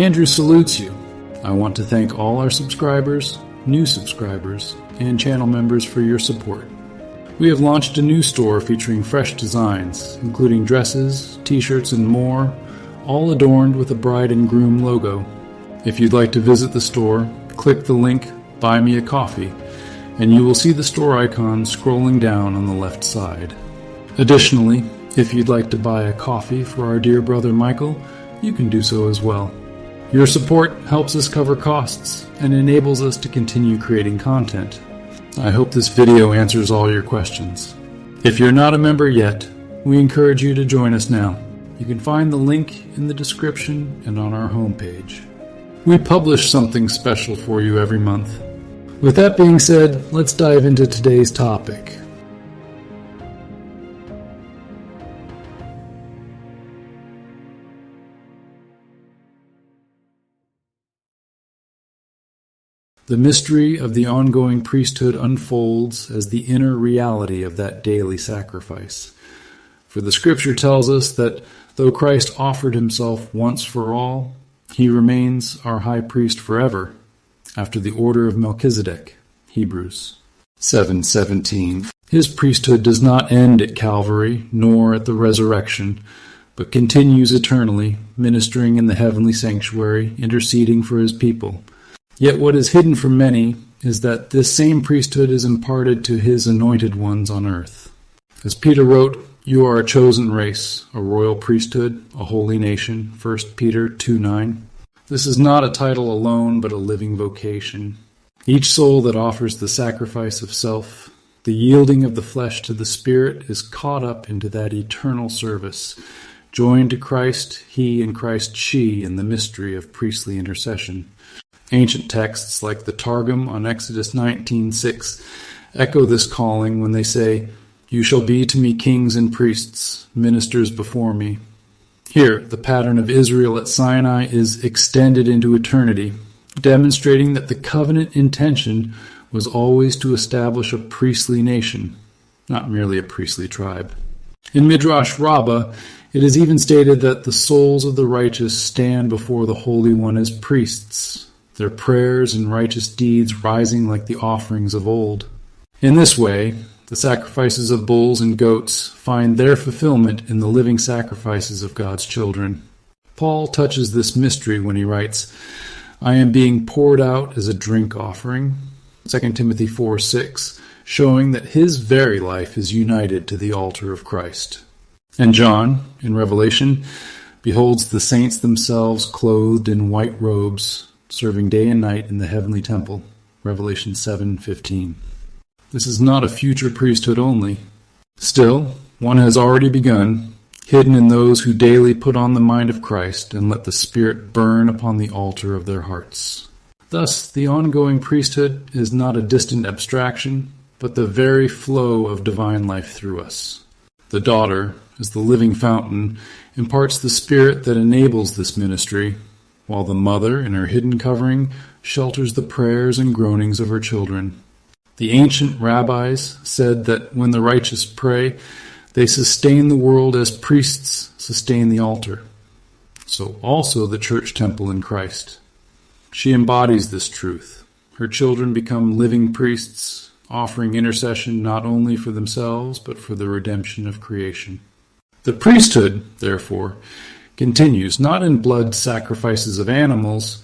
Andrew salutes you. I want to thank all our subscribers, new subscribers, and channel members for your support. We have launched a new store featuring fresh designs, including dresses, t-shirts, and more, all adorned with a bride and groom logo. If you'd like to visit the store, click the link Buy Me a Coffee, and you will see the store icon scrolling down on the left side. Additionally, if you'd like to buy a coffee for our dear brother Michael, you can do so as well. Your support helps us cover costs and enables us to continue creating content. I hope this video answers all your questions. If you're not a member yet, we encourage you to join us now. You can find the link in the description and on our homepage. We publish something special for you every month. With that being said, let's dive into today's topic. The mystery of the ongoing priesthood unfolds as the inner reality of that daily sacrifice. For the scripture tells us that though Christ offered himself once for all, he remains our high priest forever, after the order of Melchizedek. Hebrews 7:17. His priesthood does not end at Calvary, nor at the resurrection, but continues eternally, ministering in the heavenly sanctuary, interceding for his people. Yet what is hidden from many is that this same priesthood is imparted to his anointed ones on earth. As Peter wrote, "You are a chosen race, a royal priesthood, a holy nation," 1 Peter 2:9. This is not a title alone, but a living vocation. Each soul that offers the sacrifice of self, the yielding of the flesh to the Spirit, is caught up into that eternal service, joined to Christ, he, and Christ, she, in the mystery of priestly intercession. Ancient texts like the Targum on Exodus 19:6 echo this calling when they say, "You shall be to me kings and priests, ministers before me." Here, the pattern of Israel at Sinai is extended into eternity, demonstrating that the covenant intention was always to establish a priestly nation, not merely a priestly tribe. In Midrash Rabbah, it is even stated that the souls of the righteous stand before the Holy One as priests, their prayers and righteous deeds rising like the offerings of old. In this way, the sacrifices of bulls and goats find their fulfillment in the living sacrifices of God's children. Paul touches this mystery when he writes, "I am being poured out as a drink offering," 2 Timothy 4:6, showing that his very life is united to the altar of Christ. And John, in Revelation, beholds the saints themselves clothed in white robes, serving day and night in the heavenly temple, Revelation 7:15. This is not a future priesthood only. Still, one has already begun, hidden in those who daily put on the mind of Christ and let the Spirit burn upon the altar of their hearts. Thus, the ongoing priesthood is not a distant abstraction, but the very flow of divine life through us. The daughter, as the living fountain, imparts the Spirit that enables this ministry, while the mother, in her hidden covering, shelters the prayers and groanings of her children. The ancient rabbis said that when the righteous pray, they sustain the world as priests sustain the altar. So also the church temple in Christ. She embodies this truth. Her children become living priests, offering intercession not only for themselves, but for the redemption of creation. The priesthood, therefore, continues not in blood sacrifices of animals,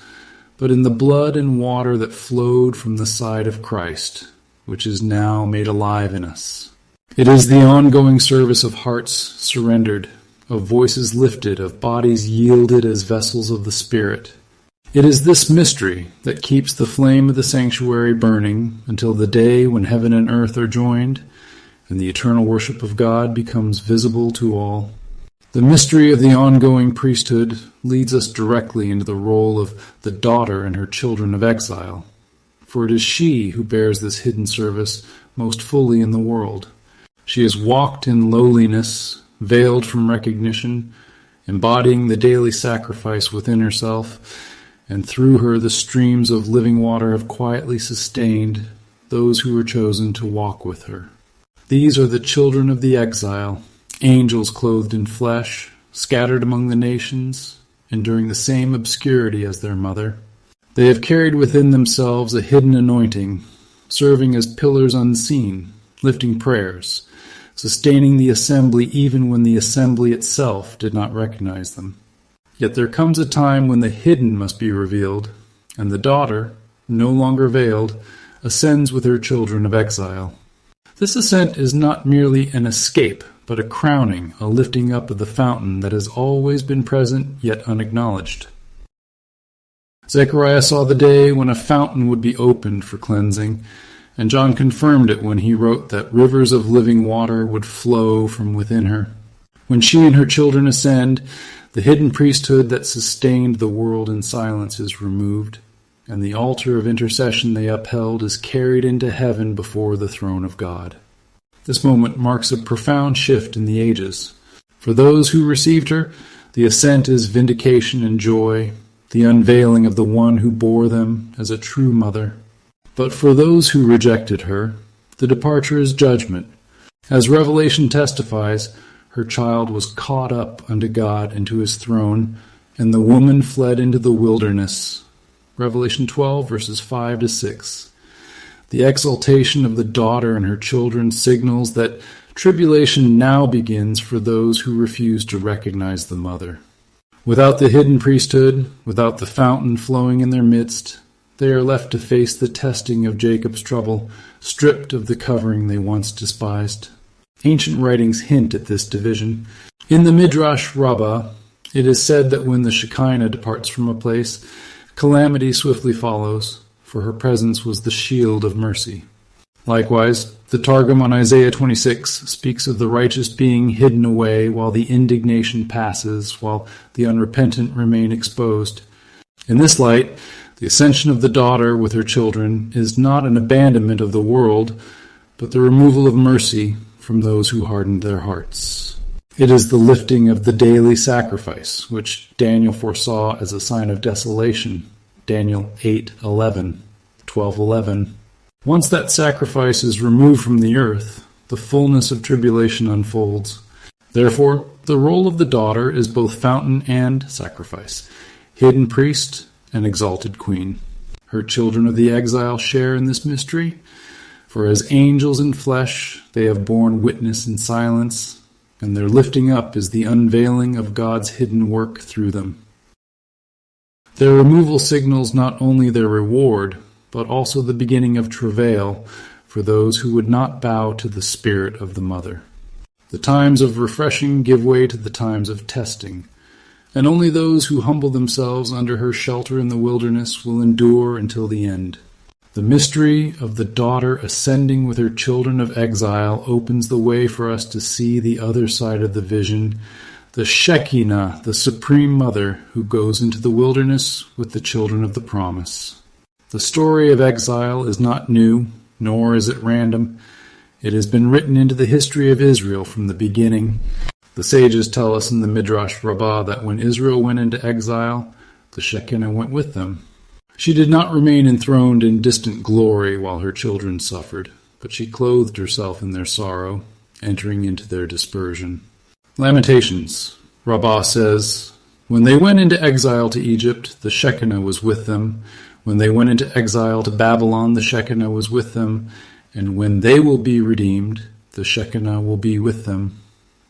but in the blood and water that flowed from the side of Christ, which is now made alive in us. It is the ongoing service of hearts surrendered, of voices lifted, of bodies yielded as vessels of the Spirit. It is this mystery that keeps the flame of the sanctuary burning until the day when heaven and earth are joined, and the eternal worship of God becomes visible to all. The mystery of the ongoing priesthood leads us directly into the role of the daughter and her children of exile, for it is she who bears this hidden service most fully in the world. She has walked in lowliness, veiled from recognition, embodying the daily sacrifice within herself, and through her the streams of living water have quietly sustained those who were chosen to walk with her. These are the children of the exile, angels clothed in flesh, scattered among the nations, enduring the same obscurity as their mother. They have carried within themselves a hidden anointing, serving as pillars unseen, lifting prayers, sustaining the assembly even when the assembly itself did not recognize them. Yet there comes a time when the hidden must be revealed, and the daughter, no longer veiled, ascends with her children of exile. This ascent is not merely an escape, but a crowning, a lifting up of the fountain that has always been present yet unacknowledged. Zechariah saw the day when a fountain would be opened for cleansing, and John confirmed it when he wrote that rivers of living water would flow from within her. When she and her children ascend, the hidden priesthood that sustained the world in silence is removed, and the altar of intercession they upheld is carried into heaven before the throne of God. This moment marks a profound shift in the ages. For those who received her, the ascent is vindication and joy, the unveiling of the one who bore them as a true mother. But for those who rejected her, the departure is judgment. As Revelation testifies, her child was caught up unto God and to his throne, and the woman fled into the wilderness. Revelation 12, verses 5 to 6. The exaltation of the daughter and her children signals that tribulation now begins for those who refuse to recognize the mother. Without the hidden priesthood, without the fountain flowing in their midst, they are left to face the testing of Jacob's trouble, stripped of the covering they once despised. Ancient writings hint at this division. In the Midrash Rabbah, it is said that when the Shekinah departs from a place, calamity swiftly follows, for her presence was the shield of mercy. Likewise, the Targum on Isaiah 26 speaks of the righteous being hidden away while the indignation passes, while the unrepentant remain exposed. In this light, the ascension of the daughter with her children is not an abandonment of the world, but the removal of mercy from those who hardened their hearts. It is the lifting of the daily sacrifice, which Daniel foresaw as a sign of desolation. Daniel 8:11, 12:11. Once that sacrifice is removed from the earth, the fullness of tribulation unfolds. Therefore, the role of the daughter is both fountain and sacrifice, hidden priest and exalted queen. Her children of the exile share in this mystery, for as angels in flesh, they have borne witness in silence, and their lifting up is the unveiling of God's hidden work through them. Their removal signals not only their reward, but also the beginning of travail for those who would not bow to the spirit of the mother. The times of refreshing give way to the times of testing, and only those who humble themselves under her shelter in the wilderness will endure until the end. The mystery of the daughter ascending with her children of exile opens the way for us to see the other side of the vision, the Shekinah, the Supreme Mother, who goes into the wilderness with the children of the promise. The story of exile is not new, nor is it random. It has been written into the history of Israel from the beginning. The sages tell us in the Midrash Rabbah that when Israel went into exile, the Shekinah went with them. She did not remain enthroned in distant glory while her children suffered, but she clothed herself in their sorrow, entering into their dispersion. Lamentations. Rabbah says, "When they went into exile to Egypt, the Shekinah was with them. When they went into exile to Babylon, the Shekinah was with them. And when they will be redeemed, the Shekinah will be with them."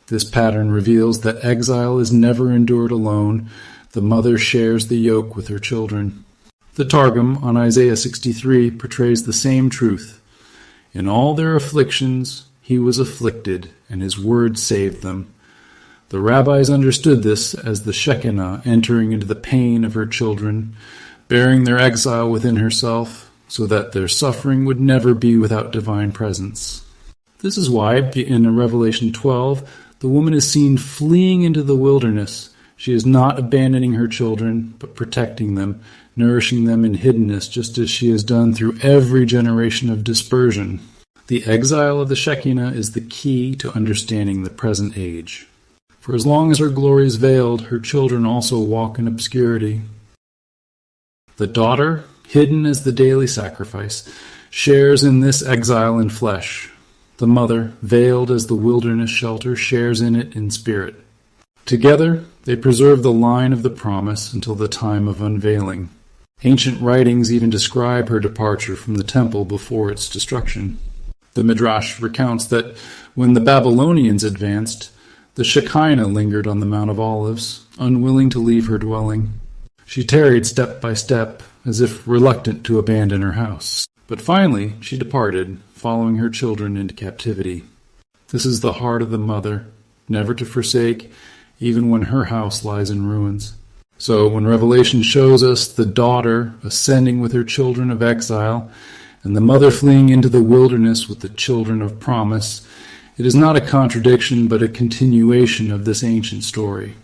This pattern reveals that exile is never endured alone. The mother shares the yoke with her children. The Targum on Isaiah 63 portrays the same truth. In all their afflictions, he was afflicted, and his word saved them. The rabbis understood this as the Shekinah entering into the pain of her children, bearing their exile within herself, so that their suffering would never be without divine presence. This is why, in Revelation 12, the woman is seen fleeing into the wilderness. She is not abandoning her children, but protecting them, nourishing them in hiddenness, just as she has done through every generation of dispersion. The exile of the Shekinah is the key to understanding the present age. For as long as her glory is veiled, her children also walk in obscurity. The daughter, hidden as the daily sacrifice, shares in this exile in flesh. The mother, veiled as the wilderness shelter, shares in it in spirit. Together, They preserve the line of the promise until the time of unveiling. Ancient writings even describe her departure from the temple before its destruction. The Midrash recounts that when the Babylonians advanced, the Shekinah lingered on the Mount of Olives, unwilling to leave her dwelling. She tarried step by step, as if reluctant to abandon her house. But finally she departed, following her children into captivity. This is the heart of the mother, never to forsake, even when her house lies in ruins. So when Revelation shows us the daughter ascending with her children of exile, and the mother fleeing into the wilderness with the children of promise, it is not a contradiction but a continuation of this ancient story.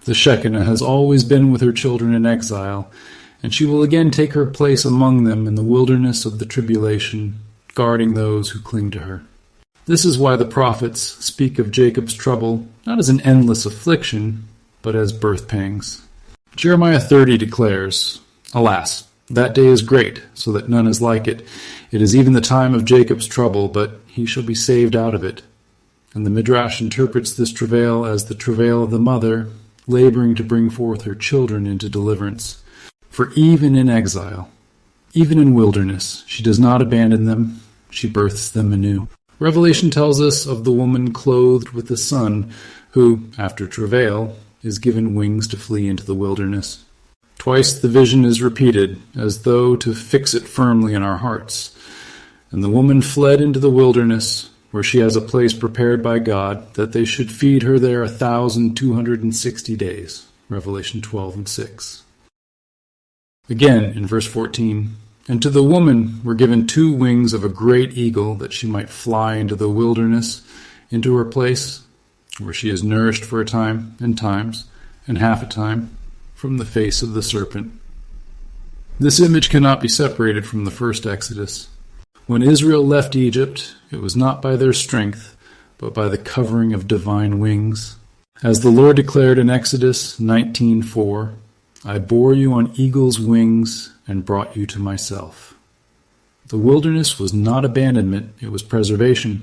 The Shekinah has always been with her children in exile, and she will again take her place among them in the wilderness of the tribulation, guarding those who cling to her. This is why the prophets speak of Jacob's trouble not as an endless affliction, but as birth pangs. Jeremiah 30 declares, "Alas, that day is great, so that none is like it. It is even the time of Jacob's trouble, but he shall be saved out of it." And the Midrash interprets this travail as the travail of the mother, laboring to bring forth her children into deliverance. For even in exile, even in wilderness, she does not abandon them, she births them anew. Revelation tells us of the woman clothed with the sun, who, after travail, is given wings to flee into the wilderness. Twice the vision is repeated, as though to fix it firmly in our hearts. And the woman fled into the wilderness, where she has a place prepared by God, that they should feed her there 1,260 days. Revelation 12:6. Again, in verse 14, "And to the woman were given 2 wings of a great eagle, that she might fly into the wilderness, into her place, where she is nourished for a time, and times, and half a time, from the face of the serpent." This image cannot be separated from the first Exodus. When Israel left Egypt, it was not by their strength, but by the covering of divine wings. As the Lord declared in Exodus 19:4, "I bore you on eagle's wings and brought you to myself." The wilderness was not abandonment, it was preservation.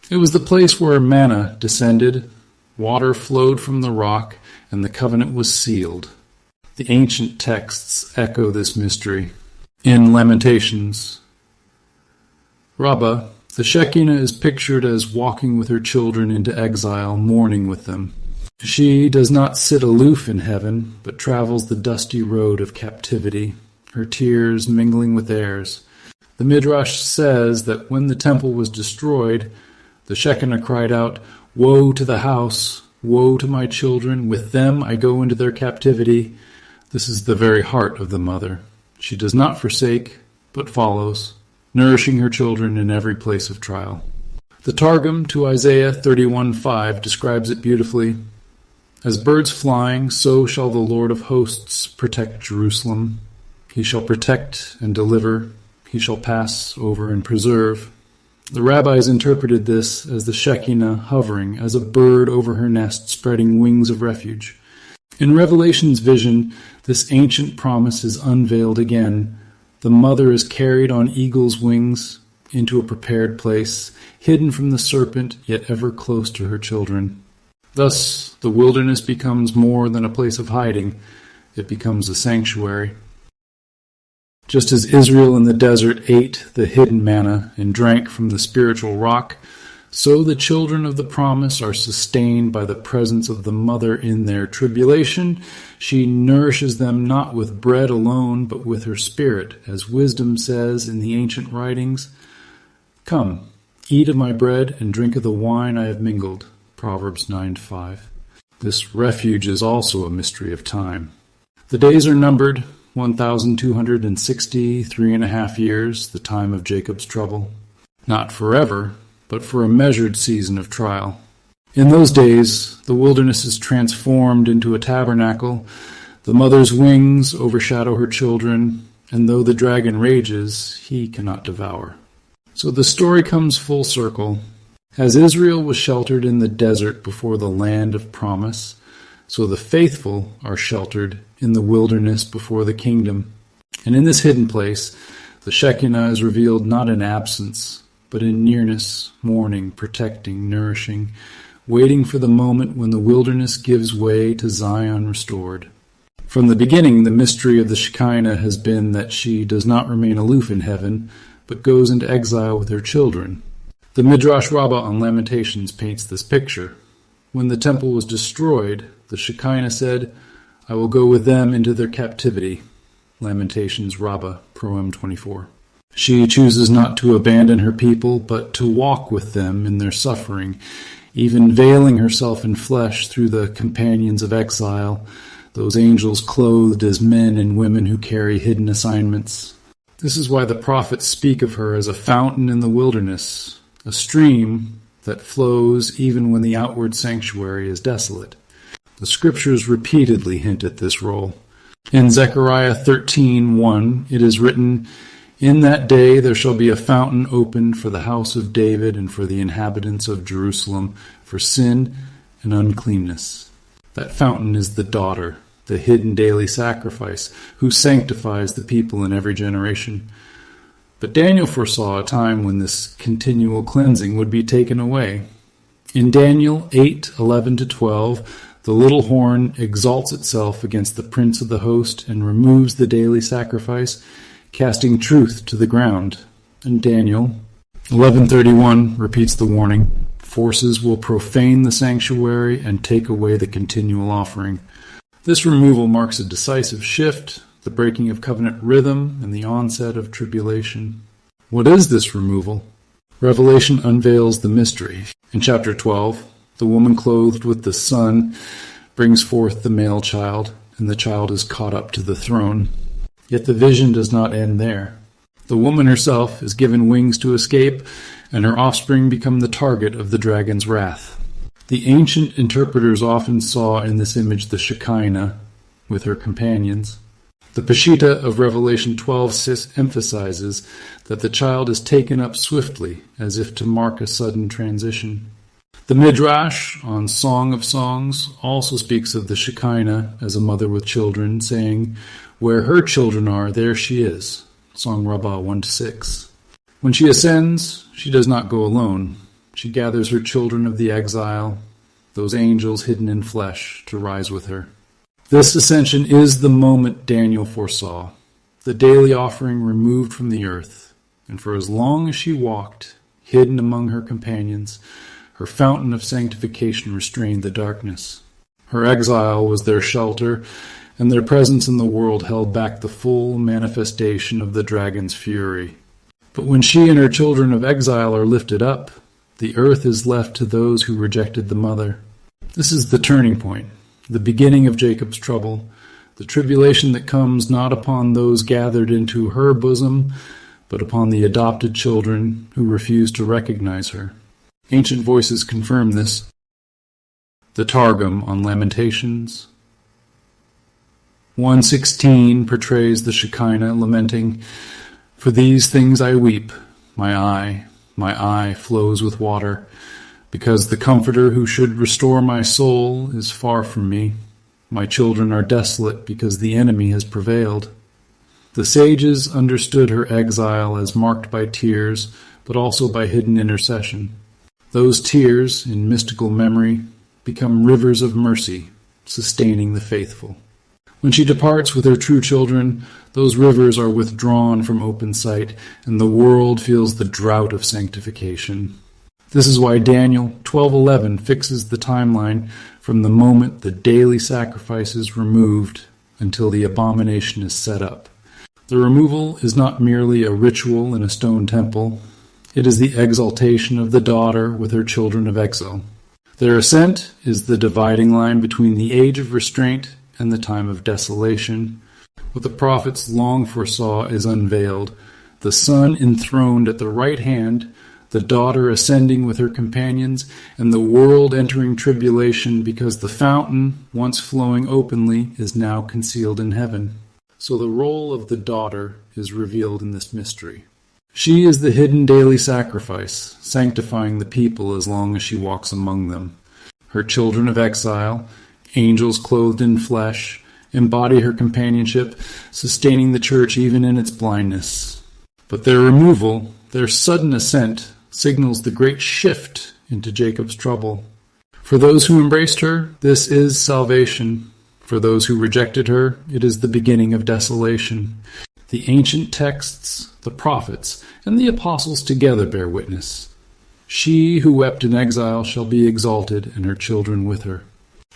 It was the place where manna descended, water flowed from the rock, and the covenant was sealed. The ancient texts echo this mystery. In Lamentations, Rabbah, the Shekinah is pictured as walking with her children into exile, mourning with them. She does not sit aloof in heaven, but travels the dusty road of captivity, her tears mingling with theirs. The Midrash says that when the temple was destroyed, the Shekinah cried out, "Woe to the house! Woe to my children! With them I go into their captivity." This is the very heart of the mother. She does not forsake, but follows, nourishing her children in every place of trial. The Targum to Isaiah 31:5 describes it beautifully. "As birds flying, so shall the Lord of hosts protect Jerusalem. He shall protect and deliver. He shall pass over and preserve." The rabbis interpreted this as the Shekinah hovering as a bird over her nest, spreading wings of refuge. In Revelation's vision, this ancient promise is unveiled again. The mother is carried on eagle's wings into a prepared place, hidden from the serpent, yet ever close to her children. Thus, the wilderness becomes more than a place of hiding. It becomes a sanctuary. Just as Israel in the desert ate the hidden manna and drank from the spiritual rock, so the children of the promise are sustained by the presence of the mother in their tribulation. She nourishes them not with bread alone, but with her spirit, as wisdom says in the ancient writings, "Come, eat of my bread and drink of the wine I have mingled." Proverbs 9:5. This refuge is also a mystery of time. The days are numbered, 1,260, 3.5 years, the time of Jacob's trouble. Not forever, but for a measured season of trial. In those days, the wilderness is transformed into a tabernacle. The mother's wings overshadow her children, and though the dragon rages, he cannot devour. So the story comes full circle. As Israel was sheltered in the desert before the land of promise, so the faithful are sheltered in the wilderness before the kingdom. And in this hidden place, the Shekinah is revealed not in absence, but in nearness, mourning, protecting, nourishing, waiting for the moment when the wilderness gives way to Zion restored. From the beginning, the mystery of the Shekinah has been that she does not remain aloof in heaven, but goes into exile with her children. The Midrash Rabbah on Lamentations paints this picture. When the temple was destroyed, the Shekinah said, "I will go with them into their captivity." Lamentations Rabbah, Proem 24. She chooses not to abandon her people, but to walk with them in their suffering, even veiling herself in flesh through the companions of exile, those angels clothed as men and women who carry hidden assignments. This is why the prophets speak of her as a fountain in the wilderness, a stream that flows even when the outward sanctuary is desolate. The scriptures repeatedly hint at this role. In Zechariah 13:1, it is written, "In that day there shall be a fountain opened for the house of David and for the inhabitants of Jerusalem, for sin and uncleanness." That fountain is the daughter, the hidden daily sacrifice, who sanctifies the people in every generation. But Daniel foresaw a time when this continual cleansing would be taken away. In Daniel 8:11-12, the little horn exalts itself against the prince of the host and removes the daily sacrifice, casting truth to the ground. And Daniel 11:31 repeats the warning. Forces will profane the sanctuary and take away the continual offering. This removal marks a decisive shift, the breaking of covenant rhythm, and the onset of tribulation. What is this removal? Revelation unveils the mystery. In chapter 12, the woman clothed with the sun brings forth the male child, and the child is caught up to the throne. Yet the vision does not end there. The woman herself is given wings to escape, and her offspring become the target of the dragon's wrath. The ancient interpreters often saw in this image the Shekinah with her companions. The Peshitta of Revelation 12 emphasizes that the child is taken up swiftly, as if to mark a sudden transition. The Midrash on Song of Songs also speaks of the Shekinah as a mother with children, saying, "Where her children are, there she is." Song Rabbah 1-6. When she ascends, she does not go alone. She gathers her children of the exile, those angels hidden in flesh, to rise with her. This ascension is the moment Daniel foresaw, the daily offering removed from the earth, and for as long as she walked, hidden among her companions, her fountain of sanctification restrained the darkness. Her exile was their shelter, and their presence in the world held back the full manifestation of the dragon's fury. But when she and her children of exile are lifted up, the earth is left to those who rejected the mother. This is the turning point, the beginning of Jacob's trouble, the tribulation that comes not upon those gathered into her bosom, but upon the adopted children who refuse to recognize her. Ancient voices confirm this. The Targum on Lamentations 1:16 portrays the Shekinah lamenting, "For these things I weep, my eye flows with water, because the Comforter who should restore my soul is far from me. My children are desolate because the enemy has prevailed." The sages understood her exile as marked by tears, but also by hidden intercession. Those tears, in mystical memory, become rivers of mercy, sustaining the faithful. When she departs with her true children, those rivers are withdrawn from open sight, and the world feels the drought of sanctification. This is why Daniel 12:11 fixes the timeline from the moment the daily sacrifice is removed until the abomination is set up. The removal is not merely a ritual in a stone temple. It is the exaltation of the daughter with her children of exile. Their ascent is the dividing line between the age of restraint and the time of desolation. What the prophets long foresaw is unveiled. The Son enthroned at the right hand, the daughter ascending with her companions, and the world entering tribulation because the fountain, once flowing openly, is now concealed in heaven. So the role of the daughter is revealed in this mystery. She is the hidden daily sacrifice, sanctifying the people as long as she walks among them. Her children of exile, angels clothed in flesh, embody her companionship, sustaining the church even in its blindness. But their removal, their sudden ascent, signals the great shift into Jacob's trouble. For those who embraced her, this is salvation. For those who rejected her, it is the beginning of desolation. The ancient texts, the prophets, and the apostles together bear witness. She who wept in exile shall be exalted, and her children with her.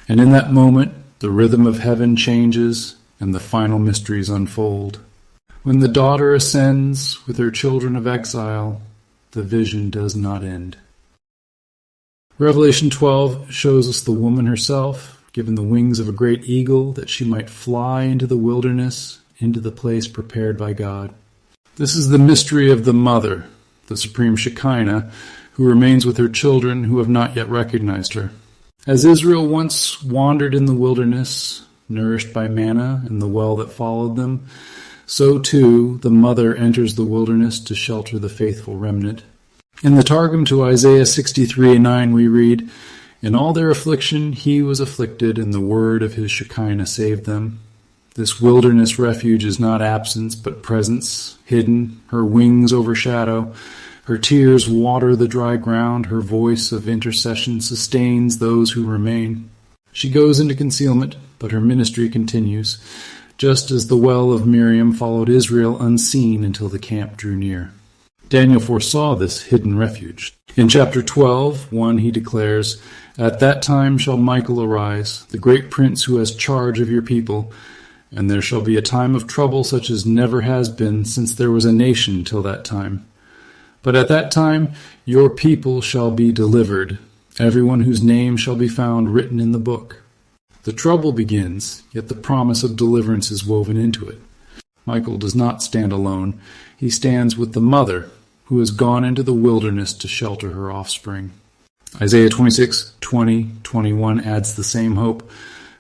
And in that moment, the rhythm of heaven changes, and the final mysteries unfold. When the daughter ascends with her children of exile, the vision does not end. Revelation 12 shows us the woman herself, given the wings of a great eagle, that she might fly into the wilderness, into the place prepared by God. This is the mystery of the mother, the supreme Shekinah, who remains with her children who have not yet recognized her. As Israel once wandered in the wilderness, nourished by manna and the well that followed them, so too the mother enters the wilderness to shelter the faithful remnant. In the Targum to Isaiah 63:9 we read, "In all their affliction he was afflicted, and the word of his Shekinah saved them." This wilderness refuge is not absence, but presence, hidden. Her wings overshadow. Her tears water the dry ground. Her voice of intercession sustains those who remain. She goes into concealment, but her ministry continues, just as the well of Miriam followed Israel unseen until the camp drew near. Daniel foresaw this hidden refuge. In chapter 12:1 he declares, "At that time shall Michael arise, the great prince who has charge of your people, and there shall be a time of trouble such as never has been since there was a nation till that time. But at that time your people shall be delivered, everyone whose name shall be found written in the book." The trouble begins, yet the promise of deliverance is woven into it. Michael does not stand alone. He stands with the mother, who has gone into the wilderness to shelter her offspring. Isaiah 26:20-21 adds the same hope.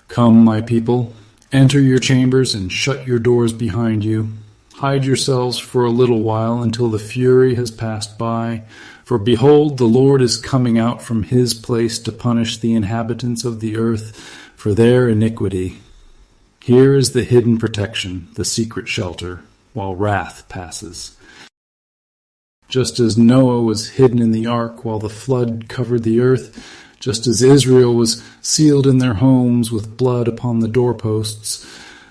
"Come, my people, enter your chambers and shut your doors behind you. Hide yourselves for a little while until the fury has passed by. For behold, the Lord is coming out from his place to punish the inhabitants of the earth for their iniquity. Here is the hidden protection, the secret shelter, while wrath passes." Just as Noah was hidden in the ark while the flood covered the earth, just as Israel was sealed in their homes with blood upon the doorposts,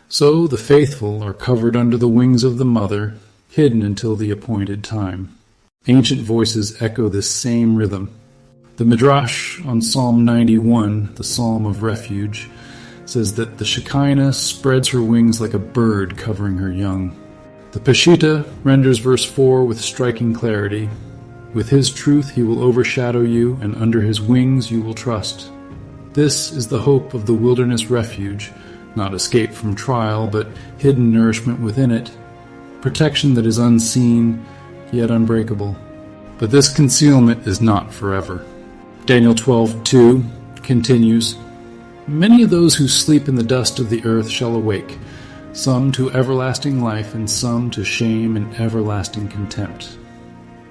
so the faithful are covered under the wings of the mother, hidden until the appointed time. Ancient voices echo this same rhythm. The Midrash on Psalm 91, the Psalm of Refuge, says that the Shekinah spreads her wings like a bird covering her young. The Peshitta renders verse 4 with striking clarity. "With his truth he will overshadow you, and under his wings you will trust." This is the hope of the wilderness refuge, not escape from trial, but hidden nourishment within it, protection that is unseen, yet unbreakable. But this concealment is not forever. Daniel 12:2 continues, "Many of those who sleep in the dust of the earth shall awake, some to everlasting life, and some to shame and everlasting contempt."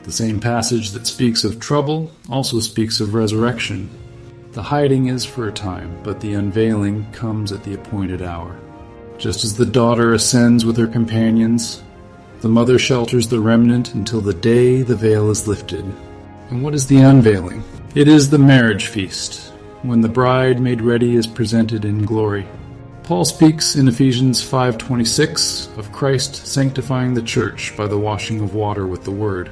The same passage that speaks of trouble also speaks of resurrection. The hiding is for a time, but the unveiling comes at the appointed hour. Just as the daughter ascends with her companions, the mother shelters the remnant until the day the veil is lifted. And what is the unveiling? It is the marriage feast, when the bride made ready is presented in glory. Paul speaks in Ephesians 5:26 of Christ sanctifying the church by the washing of water with the word.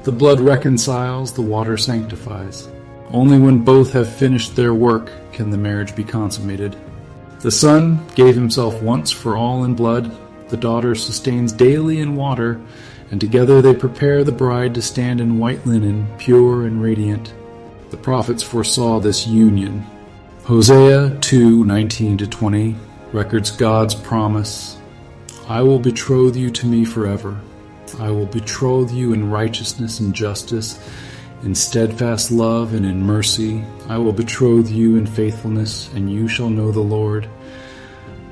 The blood reconciles, the water sanctifies. Only when both have finished their work can the marriage be consummated. The Son gave himself once for all in blood. The daughter sustains daily in water, and together they prepare the bride to stand in white linen, pure and radiant. The prophets foresaw this union. Hosea 2:19-20 records God's promise. "I will betroth you to me forever. I will betroth you in righteousness and justice, in steadfast love and in mercy. I will betroth you in faithfulness, and you shall know the Lord."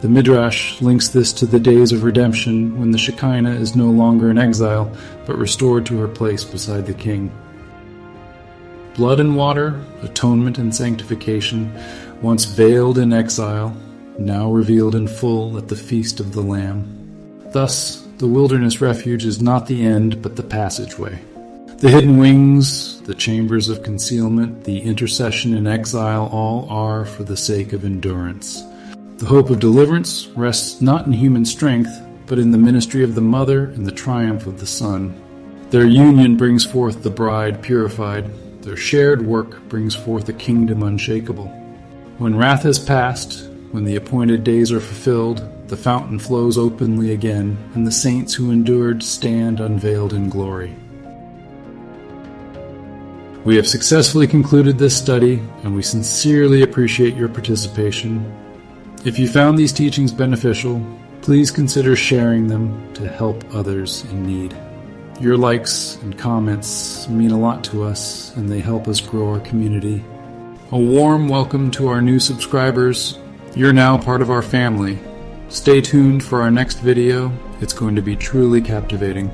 The Midrash links this to the days of redemption, when the Shekinah is no longer in exile, but restored to her place beside the king. Blood and water, atonement and sanctification, once veiled in exile, now revealed in full at the feast of the Lamb. Thus, the wilderness refuge is not the end, but the passageway. The hidden wings, the chambers of concealment, the intercession in exile, all are for the sake of endurance. The hope of deliverance rests not in human strength, but in the ministry of the Mother and the triumph of the Son. Their union brings forth the bride purified. Their shared work brings forth a kingdom unshakable. When wrath has passed, when the appointed days are fulfilled, the fountain flows openly again, and the saints who endured stand unveiled in glory. We have successfully concluded this study, and we sincerely appreciate your participation. If you found these teachings beneficial, please consider sharing them to help others in need. Your likes and comments mean a lot to us, and they help us grow our community. A warm welcome to our new subscribers. You're now part of our family. Stay tuned for our next video. It's going to be truly captivating.